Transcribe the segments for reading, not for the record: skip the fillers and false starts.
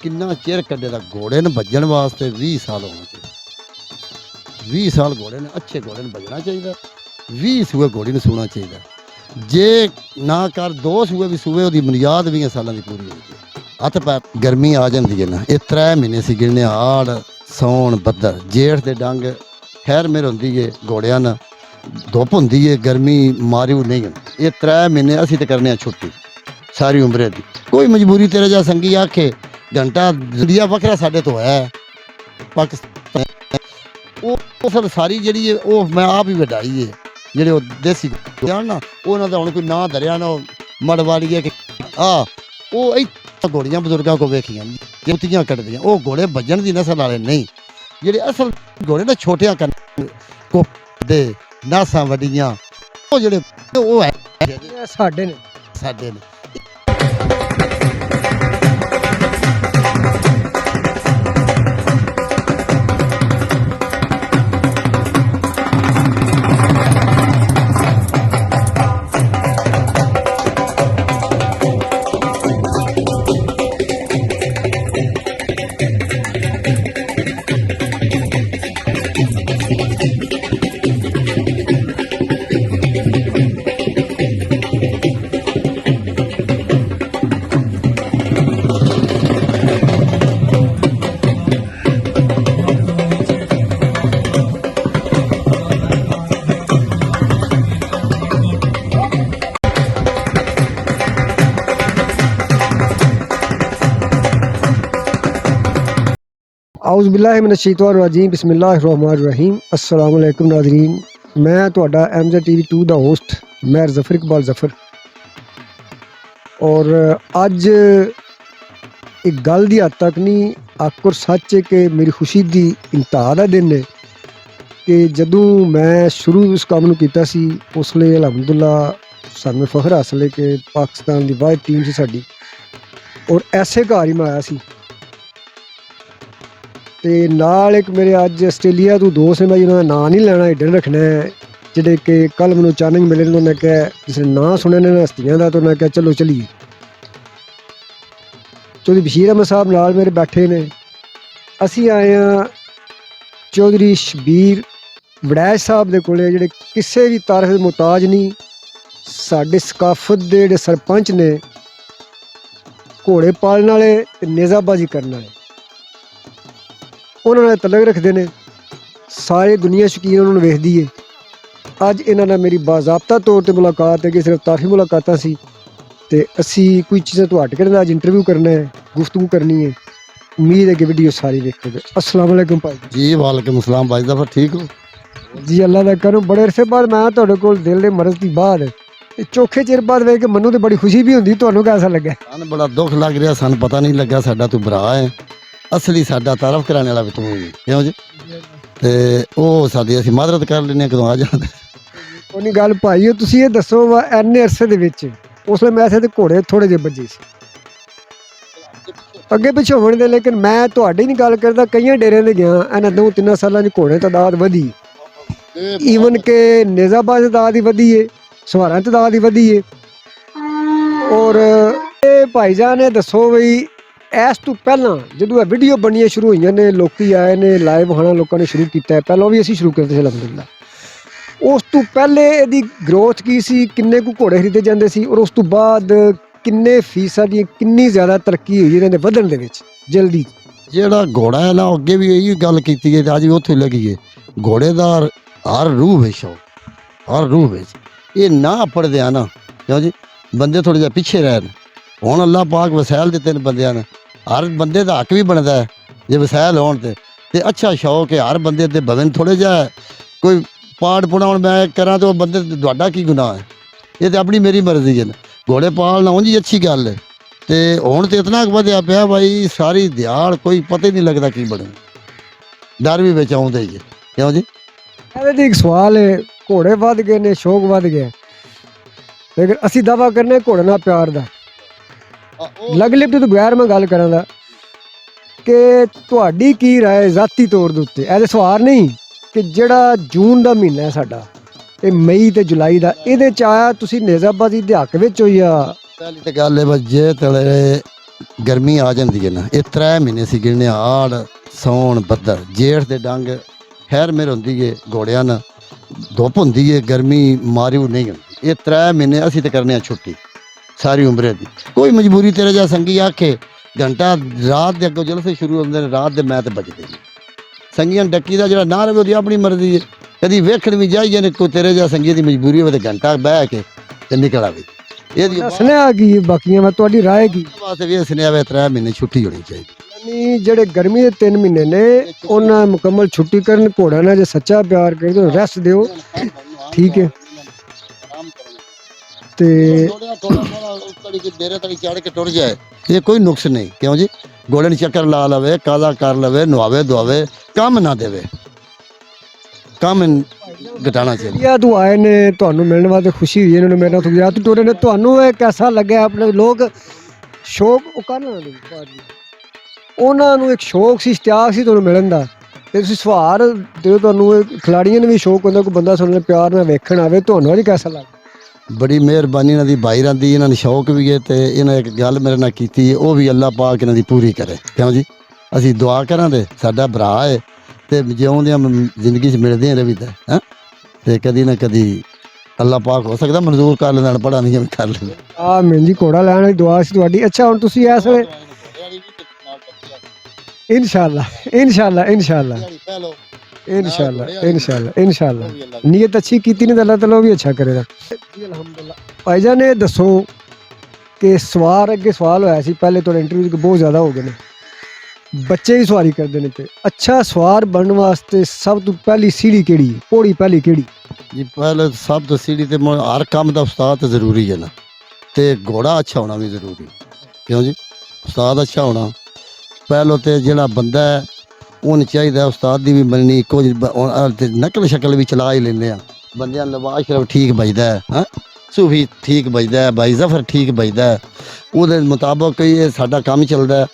किन्ना चिर कड्ढे दा घोड़े न बज्जण वास्ते 20 साल होना चाहिए। 20 साल घोड़े ने अच्छे घोड़े ने बजना चाहिए। 20 सूए घोड़ी ने सूना चाहिए। जे ना कर 2 सूए भी सूए ओदी बुनियाद 20 सालां दी पूरी होनी चाहिए। हत्थ पैर गर्मी आ जाती है ना, ये 3 महीने सी गिनने, हाड़ सौन भद्र जेठ दे डंग खैर मेर होंदी है घोड़ियां न, धुप होंदी है गर्मी मारू नहीं होंदी। ये 3 महीने असीं ते करने छुट्टी सारी उम्र दी। कोई मजबूरी तेरे जा संगी आखे घंटा दिया वखरा साडे तो है पाकिस्तान वो सब सारी जी वो मैं आप ही वडाई है जेडे देसी ना उन्होंने तो हूँ कोई ना धरिया ना मड़वाड़ी है कि वो इतना घोड़ियां बजुर्गों को वेखियां जुतियां कटदियां वो घोड़े बजन की नस्ल वाले नहीं जेडे असल घोड़े ना छोटिया को दे नासा वड्डियां वो जेडे वो है साडे ने औज़ुबिल्लाहिमिनश्शैतानिर्रजीम बिस्मिल्लाहिर्रहमानिर्रहीम अस्सलाम वालेकुम नाज़रीन। मैं तुहाडा MZ TV 2 दा होस्ट मैं ज़फ़र इकबाल ज़फ़र और अज एक गल दी हद तक नहीं आकुर सच है कि मेरी खुशी दी इंतहा दा दिन है कि जदों मैं शुरू इस काम नूं कीता सी उसले अलहमदुलिल्लाह सानूं फखर हासिल है कि पाकिस्तान दी वाहिद टीम सी साडी और ऐसे घर ही मैं आया सी ते नाल एक मेरे अज आस्ट्रेलिया तो दोस्त ने मैं जिन्होंने नाम नहीं लेना हिडन रखना है जेडे कि कल मैं अचानक मिले उन्होंने कहा जिसने नाम सुने ने हस्तियां का तो उन्हें कहा चलो चलिए। चौधरी बशीर अहमद साहब नाल मेरे बैठे ने असी आए हैं चौधरी शबीर वड़ैच साहब दे कोले जेडे किसी भी तारीफ दे मुहताज नहीं साडे सकाफत दे जेडे सरपंच ने घोड़े पालने वाले ते नेज़ाबाजी करने वाले उन्होंने तलक रखते हैं सारी दुनिया शकीन उन्होंने वेखती है। अज इन्होंने मेरी बाज़ाब्ता तौर पर मुलाकात है कि सिर्फ तारीफी मुलाकातां सी ते असी कोई चीज़ां तो हट के अज इंटरव्यू करना है गुफ्तगू करनी है। उम्मीद है कि वीडियो सारी देखोगे। अस्सलाम वालेकुम भाई जी। वालेकुम अस्सलाम भाई ज़फ़र ठीक हो जी। अल्लाह दा करम बड़े अरसे बाद मैं तुहाडे कोल दिल दे मरज़ दी बाद चौखे चिर बाद वेख के मनु तो बड़ी खुशी भी होंदी। तुहानूं कैसा लगा? सानूं बड़ा दुख लग रहा सानूं पता नहीं लगा साडा तू भरा है असली साडा तारफ कराने वाला भी तू क्यों जी ते ओ साडी असीं मादरत कर लेने कदों आ जांदे कोई गल भाई तुसीं ये दसो वा इन्ने अरसे दे विच उसले मैं ते घोड़े थोड़े जे बजे सी अगे पिछे होने दे लेकिन मैं तुहाडी नहीं गल करदा कई डेरियां ते गया इन्हां 2-3 सालां च घोड़े तादाद वधी ईवन के नेज़ाबाद तादाद ही वधी है सवारां तादाद ही वधी है और भाईजान ने दसो बई इस तो पहला जो वीडियो बनिया शुरू हुई ने लोग आए ने लाइव आना लोगों ने शुरू किया पहलों भी असी शुरू करते अलहमदुलिल्लाह उस तो पहले यदी ग्रोथ की सी किन्ने को घोड़े खरीदे जाते सी और उस तो बाद किन्ने फीसदी किन्नी ज़्यादा तरक्की हुई इन्होंने वधन दे विच जल्दी जेड़ा घोड़ा है ना अगे भी यही गल की है अज भी उत्थे लगी है घोड़ेदार हर रूह है शौक हर रूह है ये ना पढ़ते हैं ना क्यों जी बंदे थोड़े जिहा पिछे रहन हुण अल्लाह पाक वसैल दिते ने बंदियां ने हर बंदे का हक भी बनता है जे वसैल होण ते अच्छा शौक है हर बंदे ते भवन थोड़े जा कोई पाठ पुना हुण मैं करा तो बंदे तुहाडा की गुनाह है ये तो अपनी मेरी मर्जी है घोड़े पालना उंजी अच्छी गल है ते हुण ते इतना वधिया पिया भाई सारी दिहाड़ कोई पता ही नहीं लगता की बने डर भी बिच आउंदा ही है क्यों जी। एक सवाल है घोड़े वध गए ने शौक वध गया लेकिन असी दावा करने घोड़े नाल प्यार दा लग लिफ्ट तो बगैर मैं गल करां कि तुहाडी की राय जाती तौर दे उत्ते ऐसे सवार नहीं कि जिहड़ा जून दा महीना है साडा ये मई ते जुलाई दा इहदे च आया तुसीं नेज़ाबाजी दे हक विच हो या पहली तो गल है बस जे तले ਗਰਮੀ ਆ ਜਾਂਦੀ ਹੈ ਨਾ, ਇਹ 3 ਮਹੀਨੇ ਸੀ ਗਿਣਨੇ, ਹਾੜ ਸੌਣ ਬੱਦਰ ਜੇਠ ਦੇ ਡੰਗ ਖੈਰ ਮੇਰ ਹੁੰਦੀ ਏ ਘੋੜਿਆਂ ਨਾਲ, ਧੁੱਪ ਹੁੰਦੀ ਏ, ਗਰਮੀ ਮਾਰਿਓ ਨਹੀਂ ਹੁੰਦੀ। ਇਹ 3 ਮਹੀਨੇ ਅਸੀਂ ਤੇ ਕਰਨੇ ਆ ਛੁੱਟੀ ਸਾਰੀ ਉਮਰੇ ਦੀ। ਕੋਈ ਮਜਬੂਰੀ ਤੇਰੇ ਜਾ ਸੰਗੀ ਆਖੇ ਘੰਟਾ ਰਾਤ ਦੇ ਅੱਗੋਂ ਜਲਸੇ ਸ਼ੁਰੂ ਹੁੰਦੇ ਨੇ, ਰਾਤ ਦੇ ਮੈਂ ਤੇ ਬਜਦੇ ਨਹੀਂ। ਸੰਗੀਆਂ ਡੱਕੀ ਦਾ ਜਿਹੜਾ ਨਾ ਰਵੇ ਉਹਦੀ ਆਪਣੀ ਮਰਜ਼ੀ ਹੈ। ਕਦੀ ਵੇਖਣ ਵੀ ਜਾਈਏ ਨੇ ਕੋਈ ਤੇਰੇ ਜਾ ਸੰਗੀ ਦੀ ਮਜਬੂਰੀ ਹੋਵੇ ਤੇ ਘੰਟਾ ਬਹਿ ਕੇ ਤੇ ਨਿਕਲ ਆਵੇ। ਇਹਦੀ ਸੁਨੇਹਾ ਕੀ ਬਾਕੀਆਂ ਮੈਂ ਤੁਹਾਡੀ ਰਾਏ ਕੀ ਵਾਸਤੇ ਵੀ ਸੁਨੇਹਾ ਵੇ 3 ਮਹੀਨੇ ਛੁੱਟੀ ਹੋਣੀ ਚਾਹੀਦੀ। ਯਾਨੀ ਜਿਹੜੇ ਗਰਮੀ ਦੇ 3 ਮਹੀਨੇ ਨੇ ਉਹਨਾਂ ਮੁਕੰਮਲ ਛੁੱਟੀ ਕਰਨ, ਘੋੜਾ ਨਾਲ ਜੇ ਸੱਚਾ ਪਿਆਰ ਕਰੇ ਤਾਂ ਰੈਸਟ ਦਿਓ, ਠੀਕ ਹੈ। ਤੇ ਦੇਰੇ ਤੱਕ ਚੜ ਕੇ ਟੁਰ ਜਾਏ ਇਹ ਕੋਈ ਨੁਕਸ ਨਹੀਂ, ਕਿਉਂ ਜੀ? ਘੋੜੇ ਨੂੰ ਚੱਕਰ ਲਾ ਲਵੇ, ਕਾਜ਼ਾ ਕਰ ਲਵੇ, ਨਵਾਵੇ ਦੁਆਵੇ, ਕੰਮ ਨਾ ਦੇਵੇ, ਕੰਮ ਘਟਾਣਾ ਚਾਹੀਦਾ। ਇੰਡੀਆ ਤੋਂ ਆਏ ਨੇ, ਤੁਹਾਨੂੰ ਮਿਲਣ ਵਾਸਤੇ ਖੁਸ਼ੀ ਹੋਈ ਇਹਨਾਂ ਨੂੰ, ਮੇਰੇ ਨਾਲ ਗੁਜਰਾਤ ਟੁਰੇ ਨੇ, ਤੁਹਾਨੂੰ ਇਹ ਕੈਸਾ ਲੱਗਿਆ? ਆਪਣੇ ਲੋਕ ਸ਼ੌਕ ਉਹ ਕਰਨ ਉਹਨਾਂ ਨੂੰ ਇੱਕ ਸ਼ੌਕ ਸੀ, ਇਸ਼ਤਿਆਕ ਸੀ ਤੁਹਾਨੂੰ ਮਿਲਣ ਦਾ, ਤੇ ਤੁਸੀਂ ਸਵਾਰ ਦਿਓ। ਤੁਹਾਨੂੰ ਇਹ ਖਿਲਾੜੀਆਂ ਨੂੰ ਵੀ ਸ਼ੌਕ ਹੁੰਦਾ ਕੋਈ ਬੰਦਾ ਸੁਣਨ ਪਿਆਰ ਨਾਲ ਵੇਖਣ ਆਵੇ, ਤੁਹਾਨੂੰ ਅੱਜ ਕੈਸਾ ਲੱਗਦਾ? ਬੜੀ ਮਿਹਰਬਾਨੀ ਇਹਨਾਂ ਦੀ ਭਾਈ ਰਹਿੰਦੀ, ਇਹਨਾਂ ਨੂੰ ਸ਼ੌਕ ਵੀ ਹੈ ਤੇ ਇਹਨਾਂ ਇੱਕ ਗੱਲ ਮੇਰੇ ਨਾਲ ਕੀਤੀ ਹੈ, ਉਹ ਵੀ ਅੱਲਾਹ ਪਾਕ ਇਹਨਾਂ ਦੀ ਪੂਰੀ ਕਰੇ, ਕਿਉਂ ਜੀ? ਅਸੀਂ ਦੁਆ ਕਰਾਂਗੇ, ਸਾਡਾ ਭਰਾ ਹੈ ਤੇ ਜਿਉਂਦਿਆਂ ਜ਼ਿੰਦਗੀ 'ਚ ਮਿਲਦੇ ਹੀ ਰਹੀਦਾ ਹੈ ਤੇ ਕਦੀ ਨਾ ਕਦੀ ਅੱਲਾਹ ਪਾਕ ਹੋ ਸਕਦਾ ਮਨਜ਼ੂਰ ਕਰ ਲੈਣ, ਪੜਾ ਨਹੀਂ ਜਿਵੇਂ ਕਰ ਲੈਂਦੇ। ਆਮੀਨ ਜੀ, ਘੋੜਾ ਲੈਣ ਦੀ ਦੁਆ ਸੀ ਤੁਹਾਡੀ। ਅੱਛਾ ਹੁਣ ਤੁਸੀਂ ਇਸ ਵੇਲੇ इंशाल्लाह इंशाल्लाह इंशाल्लाह इंशाल्लाह इंशाल्लाह इंशाल्लाह नीयत अच्छी की नहीं तो अल्लाह ताला भी अच्छा करेगा जी अल्हम्दुलिल्लाह। भाईजान ने दसो कि सवार अगे सवाल होया सी पहले तो इंटरव्यू के बहुत ज़्यादा हो गए ने, बच्चे भी सवारी करते हैं, अच्छा सवार बनने वास्ते सब तो पहली सीढ़ी केड़ी है, पौड़ी पहली केड़ी? जी पहले सब तो सीढ़ी ते हर काम का उस्ताद तो जरूरी है ना, ते घोड़ा अच्छा होना भी जरूरी, क्यों जी? उस्ताद अच्छा होना पहलो तो जोड़ा बंदा है उन्हें चाहिए उस्ताद की भी मननी, कुछ नकल शक्ल भी चला ही लेंगे, बंद नवाज शरफ ठीक बजदा है, हाँ सूफी ठीक बजदा है, भाई जफर ठीक बजदा है, वो मुताबक ये साडा काम चलता है।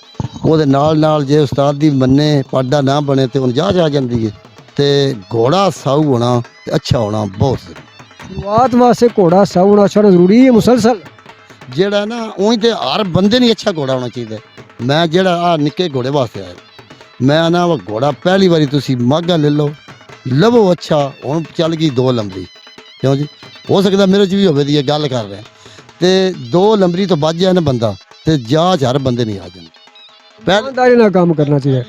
वो नाल जे उस्ताद की मन्ने पाडा ना बने तो उन्हें जाच आ जाती है। तो घोड़ा साऊ होना अच्छा होना बहुत जरूरी। शुरुआत वास्ते घोड़ा साऊ होना अच्छा जरूरी है, मुसलसल जेड़ा ना उही तो हर बंदे नहीं अच्छा घोड़ा होना चाहिए। मैं जेड़ा आ निक्के घोड़े वास्ते आया, मैं ना वो घोड़ा पहली बारी तुसी माघा ले लो लवो अच्छा, हुण चल गई 2 लंबरी, क्यों जी? हो सकता मेरे च भी होवे दी गल कर रहे ते 2 लंबरी तो बच जाए ना बंदा ते जाच हर बंदे नहीं आ जाती। ईमानदारी नाल काम करना चाहिए,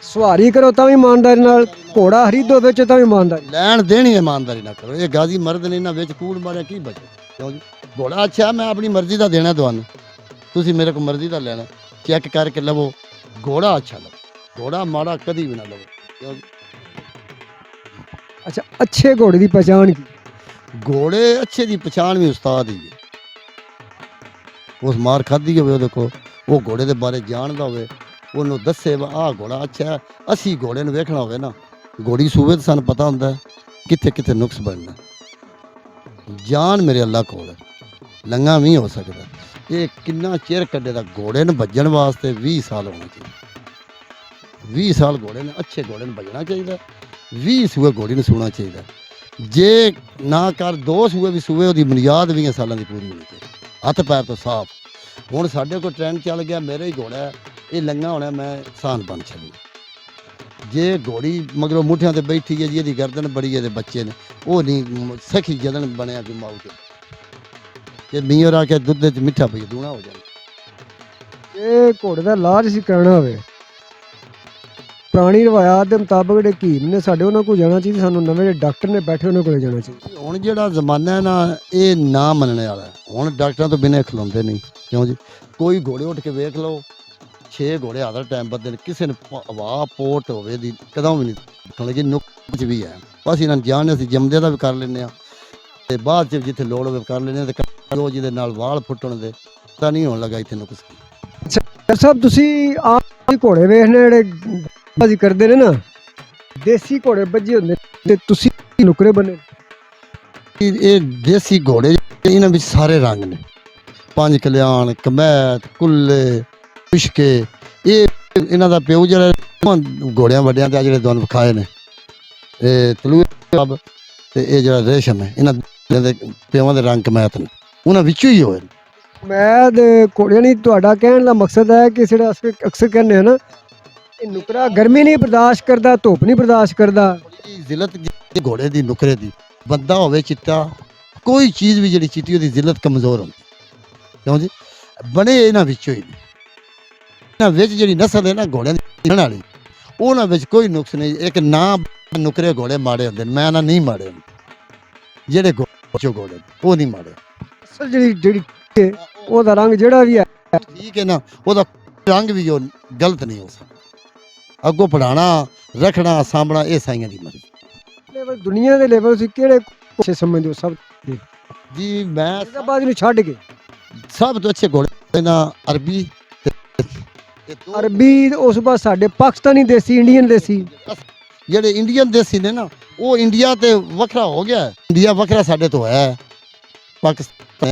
सवारी करो तो ईमानदारी नाल, घोड़ा खरीदो बेचो तो ईमानदारी, लैन देनी ईमानदारी ना करो। ये गाजी मर्द ने इन्हां विच कूड़ मारिया की बचे, क्यों जी? घोड़ा अच्छा मैं अपनी मर्जी का देना तुहानूं, तुसी मेरे को मर्जी का लेना, चेक करके लवो, घोड़ा अच्छा लो, घोड़ा माड़ा कभी भी ना लवो, क्यों जी? अच्छा अच्छे घोड़े की पहचान की? घोड़े अच्छे की पहचान भी उस्ताद ही है, उस मार खाधी हो देखो वो घोड़े के बारे जानता होवे, उन्होंने दसे आ घोड़ा अच्छा है। असी घोड़े नूं वेखना होवे ना, घोड़ी सूबे तो सानूं पता होंदा है कित्थे कित्थे नुक्स बनना, जान मेरे अल्लाह कोल है, लंघा भी हो सकता। ये किन्ना चिर कड्डे दा घोड़े ने बज्जण वास्ते 20 साल होना चाहिए, 20 साल घोड़े ने अच्छे घोड़े ने बजना चाहिए, 20 सूए घोड़ी ने सूना चाहिए। जे ना कर 2 सूए भी सूए उसकी बुनियाद 20 सालों की पूरी होनी चाहिए, हथ पैर तो साफ। हुण साडे कोल ट्रेंड चल गया, मेरा ही घोड़ा है ये लंघा होना, मैं सान बन छड़ी। जे घोड़ी मगरों मुठियां ते बैठी है, जी गर्दन बड़ी है, बच्चे ने वो नहीं सखी जदन बनया कि माऊ के कि मीर आके दुध च मिठा पी दूना हो जाए। ये घोड़े का इलाज असीं करना होवे, पुरानी रवायत के मुताबिक ਜਿਹੜੇ ਹਕੀਮ ਨੇ ਸਾਡੇ ਉਹਨਾਂ ਕੋਲ ਜਾਣਾ ਚਾਹੀਦਾ, ਸਾਨੂੰ ਨਵੇਂ ਜਿਹੜੇ ਡਾਕਟਰ ਨੇ ਬੈਠੇ ਉਹਨਾਂ ਕੋਲ ਜਾਣਾ ਚਾਹੀਦਾ। ਹੁਣ ਜਿਹੜਾ ਜ਼ਮਾਨਾ ਹੈ ਨਾ ਇਹ ਨਾ ਮੰਨਣੇ ਵਾਲਾ, ਹੁਣ ਡਾਕਟਰਾਂ ਤੋਂ ਬਿਨਾਂ ਖਲੋਂਦੇ ਨਹੀਂ, ਕਿਉਂ ਜੀ? ਕੋਈ ਘੋੜੇ ਉੱਠ ਕੇ ਵੇਖ ਲਓ 6 ਘੋੜੇ ਹਰ ਟਾਈਮ ਬੱਦੇ ਨੇ, ਕਿਸੇ ਨੇ ਹਵਾ ਪੋਟ ਹੋਵੇ ਦੀ ਕਦੋਂ ਵੀ ਨਹੀਂ ਉੱਠਣ ਲੱਗੀ, ਨੁਕਸ ਵੀ ਹੈ। ਬਸ ਇਹਨਾਂ ਨੂੰ ਜਾਣਦੇ ਅਸੀਂ ਜੰਮਦੇ ਦਾ ਵੀ ਕਰ ਲੈਂਦੇ ਹਾਂ ਤੇ ਬਾਅਦ 'ਚ ਜਿੱਥੇ ਲੋੜ ਹੋਵੇ ਕਰ ਲੈਂਦੇ ਹਾਂ, ਤੇ ਉਹ ਜਿਹਦੇ ਨਾਲ ਵਾਲ ਫੁੱਟਣ ਦੇ ਤਾਂ ਨਹੀਂ ਹੋਣ ਲੱਗਾ ਇੱਥੇ ਨੁਕਸ। ਡਾਕਟਰ ਸਾਹਿਬ ਤੁਸੀਂ ਆਮ ਘੋੜੇ ਵੇਖਣੇ ਜਿਹੜੇ ਬਾਜੀ ਕਰਦੇ ਨੇ ਨਾ, ਦੇਸੀ ਘੋੜੇ ਬੱਝੇ ਹੁੰਦੇ ਤੇ ਤੁਸੀਂ ਨੁਕਰੇ ਬਣੇ, ਇਹ ਦੇਸੀ ਘੋੜੇ ਇਹਨਾਂ ਵਿੱਚ ਸਾਰੇ ਰੰਗ ਨੇ, 5 ਕਲਿਆਣ, ਕਮੈਤ, ਕੁੱਲੇ, ਪਿਸ਼ਕੇ, ਇਹ ਇਹਨਾਂ ਦਾ ਪਿਓ ਜਿਹੜਾ ਘੋੜਿਆਂ ਵੱਡਿਆਂ ਤੇ ਜਿਹੜੇ ਦੋਨ ਵਿਖਾਏ ਨੇ, ਇਹ ਤਲੂਏ ਤੇ ਇਹ ਜਿਹੜਾ ਰੇਸ਼ਮ ਹੈ, ਇਹਨਾਂ ਦੇ ਪਿਓਾਂ ਦੇ ਰੰਗ ਕਮੈਤ ਨੇ, ਉਹਨਾਂ ਵਿੱਚੋਂ ਹੀ ਹੋਏ। ਮੈਂ ਤੇ ਘੋੜਿਆਂ ਨਹੀਂ, ਤੁਹਾਡਾ ਕਹਿਣ ਦਾ ਮਕਸਦ ਹੈ ਕਿ ਜਿਹੜਾ ਅਸੀਂ ਅਕਸਰ ਕਹਿੰਦੇ ਆ ਨਾ, ਇਹ ਨੁਕਰਾ ਗਰਮੀ ਨਹੀਂ ਬਰਦਾਸ਼ਤ ਕਰਦਾ, ਧੁੱਪ ਨਹੀਂ ਬਰਦਾਸ਼ਤ ਕਰਦਾ। ਥੋੜ੍ਹੀ ਜ਼ਿਲਤ ਘੋੜੇ ਦੀ ਨੁਕਰੇ ਦੀ, ਬੰਦਾ ਹੋਵੇ ਚਿੱਟਾ, ਕੋਈ ਚੀਜ਼ ਵੀ ਜਿਹੜੀ ਚਿੱਟੀ ਉਹਦੀ ਜ਼ਿਲਤ ਕਮਜ਼ੋਰ ਹੁੰਦੀ, ਕਿਉਂ ਜੀ? ਬਣੇ ਇਹਨਾਂ ਵਿੱਚੋਂ ਹੀ ਨੇ। ਇਹਨਾਂ ਵਿੱਚ ਜਿਹੜੀ ਨਸਲ ਹੈ ਨਾ ਘੋੜਿਆਂ ਦੀ ਦੇਖਣ ਵਾਲੀ, ਉਹਨਾਂ ਵਿੱਚ ਕੋਈ ਨੁਕਸ ਨਹੀਂ। ਇੱਕ ਨਾ ਨੁਕਰੇ ਘੋੜੇ ਮਾੜੇ ਹੁੰਦੇ ਨੇ, ਮੈਂ ਨਾ ਨਹੀਂ ਮਾੜੇ ਹੁੰਦੇ, ਜਿਹੜੇ ਘੋੜੇ ਨੇ, ਉਹ ਨਹੀਂ ਮਾੜੇ। ਅਸਲ ਜਿਹੜੀ ਹੈ, ਉਹਦਾ ਰੰਗ ਜਿਹੜਾ ਵੀ ਹੈ ਠੀਕ ਹੈ ਨਾ, ਉਹਦਾ ਰੰਗ ਵੀ ਉਹ ਗਲਤ ਨਹੀਂ ਹੋ ਸਕਦਾ। ਅੱਗੋਂ ਪੜਾਣਾ ਰੱਖਣਾ ਸਾਂਭਣਾ ਇਹ ਸਾਈਆਂ ਦੀ ਮਰਜ਼ੀ। ਲੈਵਲ ਦੁਨੀਆ ਦੇ ਲੈਵਲ ਤੁਸੀਂ ਕਿਹੜੇ ਅੱਛੇ ਸਮਝਦੇ ਹੋ ਸਭ ਜੀ ਮੈਂ ਨਿਜ਼ਾਮਾਬਾਦ ਨੂੰ ਛੱਡ ਕੇ? ਸਭ ਤੋਂ ਅੱਛੇ ਘੋੜੇ ਨਾ ਅਰਬੀ ਤੇ ਇਹ ਦੋ ਅਰਬੀ ਉਸ ਬਾਅਦ ਸਾਡੇ ਪਾਕਿਸਤਾਨੀ ਦੇਸੀ, ਇੰਡੀਅਨ ਦੇਸੀ। ਜਿਹੜੇ ਇੰਡੀਅਨ ਦੇਸੀ ਨੇ ਨਾ, ਉਹ ਇੰਡੀਆ ਤੇ ਵੱਖਰਾ ਹੋ ਗਿਆ। ਇੰਡੀਆ ਵੱਖਰਾ ਸਾਡੇ ਤੋਂ ਹੈ, ਪਾਕਿਸਤਾਨ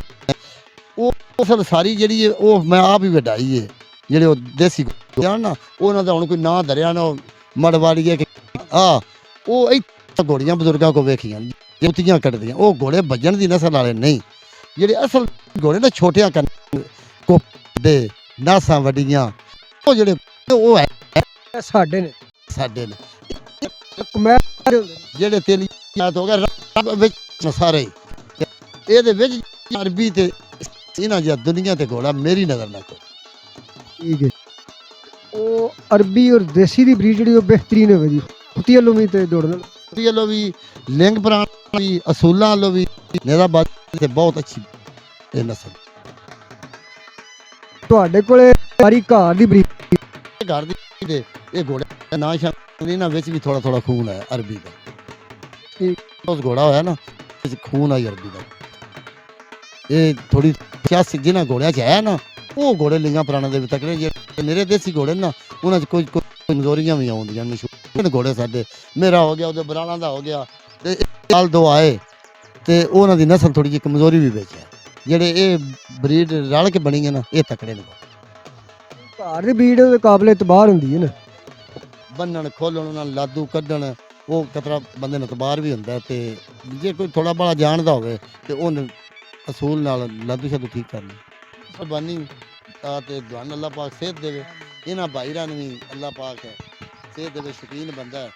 ਉਹ ਅਸਲ ਸਾਰੀ ਜਿਹੜੀ ਹੈ ਉਹ ਮੈਂ ਆਪ ਹੀ ਵਡਾਈ ਹੈ। ਜਿਹੜੇ ਉਹ ਦੇਸੀ ਜਾਣ ਨਾ, ਉਹਨਾਂ ਦਾ ਹੁਣ ਕੋਈ ਨਾਂ ਧਰਿਆ ਨਾ, ਮੜਵਾੜੀਏ ਕਿ ਉਹ ਇੱਥੇ ਘੋੜੀਆਂ ਬਜ਼ੁਰਗਾਂ ਕੋ ਵੇਖੀਆਂ ਜੁੱਤੀਆਂ ਕੱਢਦੀਆਂ। ਉਹ ਘੋੜੇ ਵੱਜਣ ਦੀ ਨਸਲ ਵਾਲੇ ਨਹੀਂ। ਜਿਹੜੇ ਅਸਲ ਘੋੜੇ ਨਾ ਛੋਟਿਆਂ ਕੰਨ ਦੇ ਨਾਸਾਂ ਵੱਡੀਆਂ, ਉਹ ਜਿਹੜੇ ਉਹ ਹੈ ਸਾਡੇ ਨੇ ਸਾਡੇ ਨੇ। ਮੈਂ ਜਿਹੜੇ ਤੇਲੀ ਯਾਦ ਹੋ ਗਿਆ ਰੱਬ ਵਿੱਚ ਸਾਰੇ ਹੀ। ਇਹਦੇ ਵਿੱਚ ਅਰਬੀ ਤੇ ਇਹਨਾਂ ਜਿਹਾ ਦੁਨੀਆ ਤੇ ਘੋੜਾ ਮੇਰੀ ਨਜ਼ਰ ਨਾਲ ਕੋਈ। ਠੀਕ ਹੈ। ਉਹ ਅਰਬੀ ਔਰ ਦੇਸੀ ਦੀ ਬਰੀਡ ਜਿਹੜੀ ਉਹ ਬਿਹਤਰੀਨ ਹੈ ਜੀ, ਕੁੱਤੀ ਵੱਲੋਂ ਵੀ ਤੇ ਦੌੜਨ ਵੱਲੋਂ ਵੀ, ਲਿੰਗ ਪ੍ਰਾਣ ਵੀ, ਅਸੂਲਾਂ ਵੱਲੋਂ ਵੀ ਨਿਜ਼ਾਮਾਬਾਦ ਤੇ ਬਹੁਤ ਅੱਛੀ ਇਹ ਨਸਲ। ਤੁਹਾਡੇ ਕੋਲੇ ਸਾਰੀ ਘਰ ਦੀ ਬਰੀਡ ਘਰ ਦੀ ਦੇ ਇਹ ਘੋੜੇ ਦਾ ਨਾਂ ਸ਼ਾਨ, ਇਹਨਾਂ ਵਿੱਚ ਵੀ ਥੋੜਾ ਥੋੜਾ ਖੂਨ ਹੈ ਅਰਬੀ ਦਾ। ਠੀਕ। ਉਸ ਘੋੜਾ ਹੋਇਆ ਨਾ, ਇਸ ਖੂਨ ਆਈ ਅਰਬੀ ਦਾ। ਇਹ ਥੋੜੀ ਸਿਆਸੀ ਜਿਹਨਾਂ ਘੋੜਿਆਂ 'ਚ ਹੈ ਨਾ, ਉਹ ਘੋੜੇ ਲਿੰਗਾਂ ਪ੍ਰਾਣਾਂ ਦੇ ਵੀ ਤਕੜੇ। ਜਿਹੜੇ ਮੇਰੇ ਦੇਸੀ ਘੋੜੇ ਨਾ, ਉਹਨਾਂ 'ਚ ਕੋਈ ਕਮਜ਼ੋਰੀਆਂ ਵੀ ਆਉਂਦੀਆਂ। ਮਸ਼ਹੂਰ ਘੋੜੇ ਸਾਡੇ, ਮੇਰਾ ਹੋ ਗਿਆ, ਉਹਦੇ ਬਰਾਲਾਂ ਦਾ ਹੋ ਗਿਆ, ਤੇ ਸਾਲ ਦੋ ਆਏ ਤੇ ਉਹਨਾਂ ਦੀ ਨਸਲ ਥੋੜੀ ਜਿਹੀ ਕਮਜ਼ੋਰੀ ਵੀ ਵਿੱਚ ਹੈ। ਜਿਹੜੇ ਇਹ ਬਰੀਡ ਰਲ ਕੇ ਬਣੀ ਹੈ ਨਾ, ਇਹ ਤਕੜੇ ਨੇ। ਘਰ ਦੀ ਬਰੀਡ ਦੇ ਕਾਬਲੇ ਇਤਬਾਰ ਹੁੰਦੀ ਹੈ ਨਾ, ਬੰਨਣ ਖੋਲਣ, ਉਹਨਾਂ ਨੂੰ ਲਾਦੂ ਕੱਢਣ, ਉਹ ਕਤਰਾ ਬੰਦੇ ਨੂੰ ਇਤਬਾਰ ਵੀ ਹੁੰਦਾ। ਤੇ ਜੇ ਕੋਈ ਥੋੜਾ ਬੜਾ ਜਾਣਦਾ ਹੋਵੇ ਤੇ ਉਹਨੂੰ ਅਸੂਲ ਨਾਲ ਲਾਦੂ ਸ਼ਾਦੂ ਠੀਕ ਕਰ ਲਈ। ਕੁਰਬਾਨੀ ਤੇ ਦੁਆਨ ਅੱਲਾਹ ਪਾਕ ਸਿਹਤ ਦੇਵੇ। ਇਹਨਾਂ ਭਾਈਰਾਂ ਨੂੰ ਵੀ ਅੱਲਾਹ ਪਾਕ ਸਿਹਤ ਦੇਵੇ। ਸ਼ੌਕੀਨ ਬੰਦਾ ਹੈ।